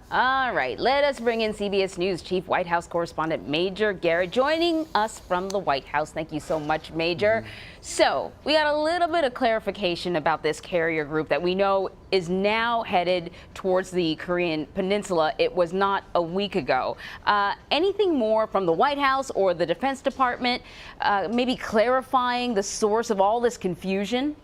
All right, let us bring in CBS News Chief White House Correspondent Major Garrett joining us from the White House. Thank you so much, Major. So we got a little bit of clarification about this carrier group that we know is now headed towards the Korean Peninsula. It was not a week ago. Anything more from the White House or the Defense Department, maybe clarifying the source of all this confusion?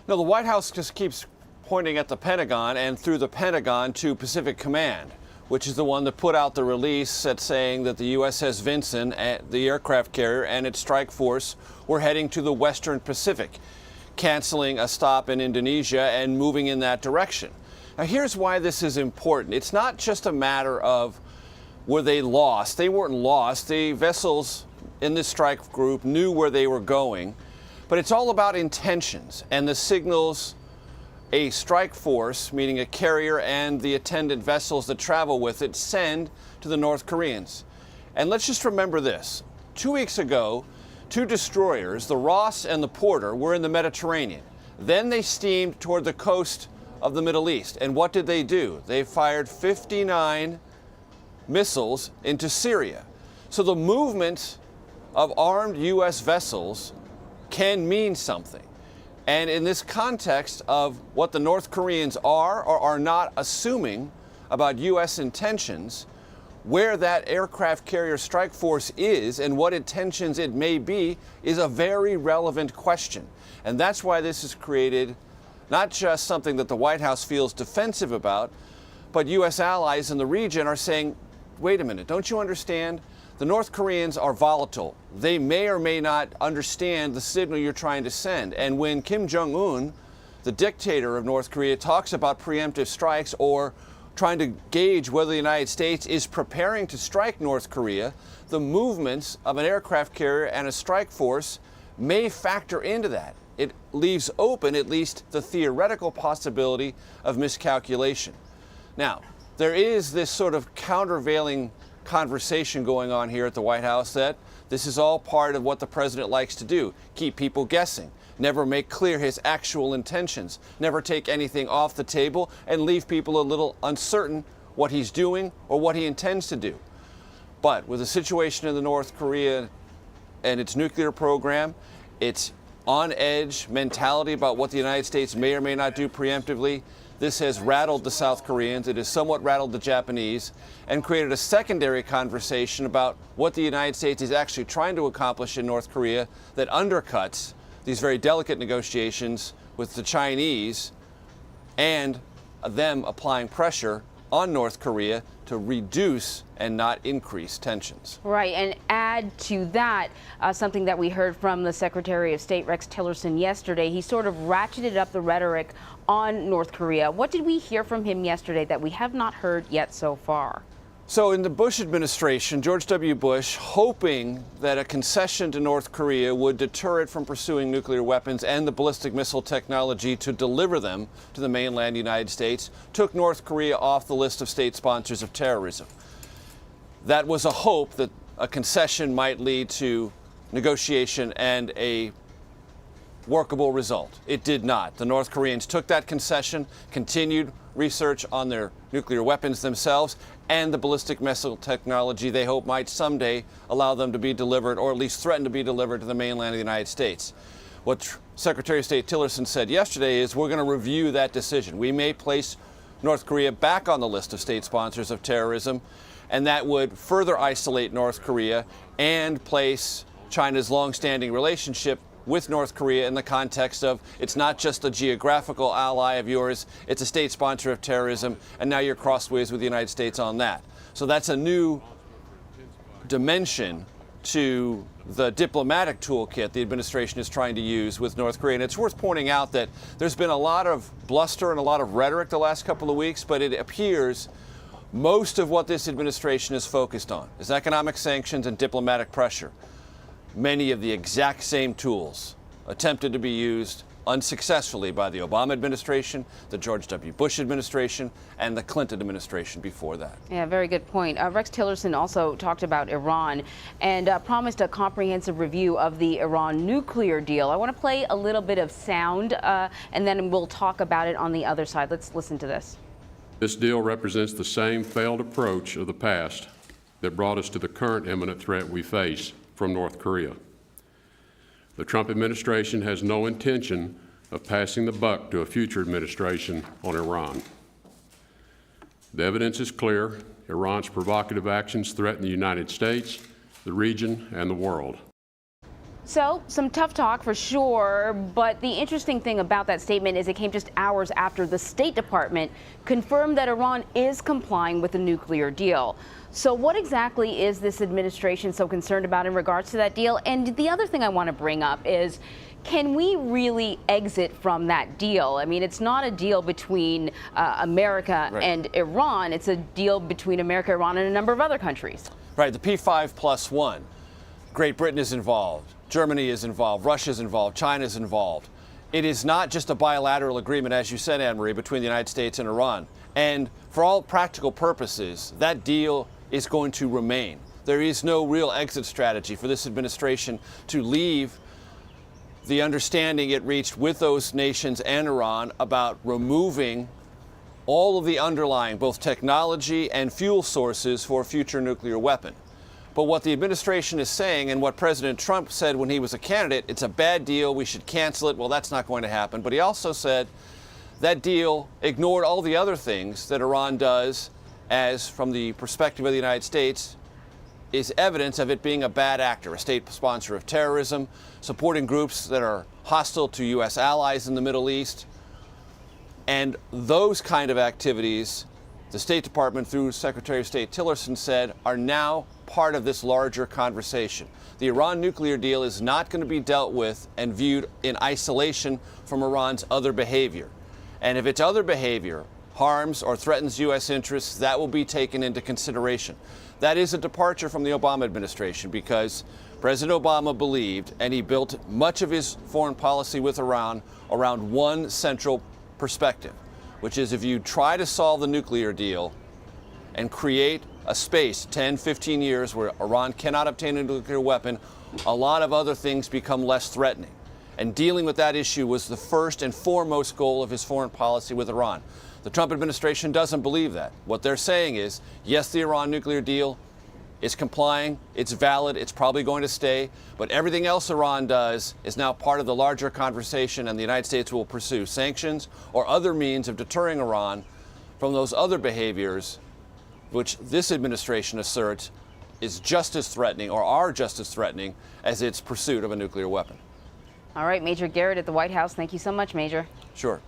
No, the White House just keeps pointing at the Pentagon and through the Pentagon to Pacific Command, which is the one that put out the release that's saying that the USS Vinson, the aircraft carrier, and its strike force were heading to the Western Pacific, canceling a stop in Indonesia and moving in that direction. Now, here's why this is important. It's not just a matter of were they lost. They weren't lost. The vessels in this strike group knew where they were going, but it's all about intentions and the signals a strike force, meaning a carrier and the attendant vessels that travel with it, send to the North Koreans. And let's just remember this. 2 weeks ago, two destroyers, the Ross and the Porter, were in the Mediterranean. Then they steamed toward the coast of the Middle East. And what did they do? They fired 59 missiles into Syria. So the movement of armed U.S. vessels can mean something. And in this context of what the North Koreans are or are not assuming about U.S. intentions, where that aircraft carrier strike force is and what intentions it may be is a very relevant question. And that's why this has created not just something that the White House feels defensive about, but U.S. allies in the region are saying, wait a minute, don't you understand? The North Koreans are volatile. They may or may not understand the signal you're trying to send. And when Kim Jong-un, the dictator of North Korea, talks about preemptive strikes or trying to gauge whether the United States is preparing to strike North Korea, the movements of an aircraft carrier and a strike force may factor into that. It leaves open at least the theoretical possibility of miscalculation. Now, there is this sort of countervailing conversation going on here at the White House that this is all part of what the president likes to do, keep people guessing, never make clear his actual intentions, never take anything off the table, and leave people a little uncertain what he's doing or what he intends to do. But with the situation in the North Korea and its nuclear program, its on-edge mentality about what the United States may or may not do preemptively, this has rattled the South Koreans, it has somewhat rattled the Japanese, and created a secondary conversation about what the United States is actually trying to accomplish in North Korea that undercuts these very delicate negotiations with the Chinese and them applying pressure on North Korea to reduce and not increase tensions. Right, and add to that something that we heard from the Secretary of State Rex Tillerson yesterday. He sort of ratcheted up the rhetoric on North Korea. What did we hear from him yesterday that we have not heard yet so far? So in the Bush administration, George W. Bush, hoping that a concession to North Korea would deter it from pursuing nuclear weapons and the ballistic missile technology to deliver them to the mainland United States, took North Korea off the list of state sponsors of terrorism. That was a hope that a concession might lead to negotiation and a workable result. It did not. The North Koreans took that concession, continued research on their nuclear weapons themselves, and the ballistic missile technology they hope might someday allow them to be delivered, or at least threaten to be delivered, to the mainland of the United States. What Secretary of State Tillerson said yesterday is we're going to review that decision. We may place North Korea back on the list of state sponsors of terrorism, and that would further isolate North Korea and place China's longstanding relationship with North Korea in the context of it's not just a geographical ally of yours, it's a state sponsor of terrorism, and now you're crossways with the United States on that. So that's a new dimension to the diplomatic toolkit the administration is trying to use with North Korea. And it's worth pointing out that there's been a lot of bluster and a lot of rhetoric the last couple of weeks, but it appears most of what this administration is focused on is economic sanctions and diplomatic pressure. Many of the exact same tools attempted to be used unsuccessfully by the Obama administration, the George W. Bush administration, and the Clinton administration before that. Yeah, very good point. Rex Tillerson also talked about Iran and promised a comprehensive review of the Iran nuclear deal. I want to play a little bit of sound and then we'll talk about it on the other side. Let's listen to this. This deal represents the same failed approach of the past that brought us to the current imminent threat we face from North Korea. The Trump administration has no intention of passing the buck to a future administration on Iran. The evidence is clear. Iran's provocative actions threaten the United States, the region, and the world. So, some tough talk for sure, but the interesting thing about that statement is it came just hours after the State Department confirmed that Iran is complying with the nuclear deal. So what exactly is this administration so concerned about in regards to that deal? And the other thing I want to bring up is, can we really exit from that deal? I mean, it's not a deal between America and Iran. It's a deal between America, Iran, and a number of other countries. Right, the P5+1. Great Britain is involved. Germany is involved. Russia is involved. China is involved. It is not just a bilateral agreement, as you said, Anne-Marie, between the United States and Iran. And for all practical purposes, that deal is going to remain. There is no real exit strategy for this administration to leave the understanding it reached with those nations and Iran about removing all of the underlying, both technology and fuel sources for a future nuclear weapon. But what the administration is saying, and what President Trump said when he was a candidate, it's a bad deal, we should cancel it. Well, that's not going to happen. But he also said that deal ignored all the other things that Iran does, as from the perspective of the United States, is evidence of it being a bad actor, a state sponsor of terrorism, supporting groups that are hostile to U.S. allies in the Middle East. And those kind of activities, the State Department, through Secretary of State Tillerson, said are now part of this larger conversation. The Iran nuclear deal is not going to be dealt with and viewed in isolation from Iran's other behavior. And if its other behavior harms or threatens U.S. interests, that will be taken into consideration. That is a departure from the Obama administration, because President Obama believed, and he built much of his foreign policy with Iran around one central perspective, which is if you try to solve the nuclear deal and create a space, 10, 15 years, where Iran cannot obtain a nuclear weapon, a lot of other things become less threatening. And dealing with that issue was the first and foremost goal of his foreign policy with Iran. The Trump administration doesn't believe that. What they're saying is, yes, the Iran nuclear deal is complying, it's valid, it's probably going to stay, but everything else Iran does is now part of the larger conversation, and the United States will pursue sanctions or other means of deterring Iran from those other behaviors, which this administration asserts is just as threatening, or are just as threatening, as its pursuit of a nuclear weapon. All right, Major Garrett at the White House. Thank you so much, Major. Sure.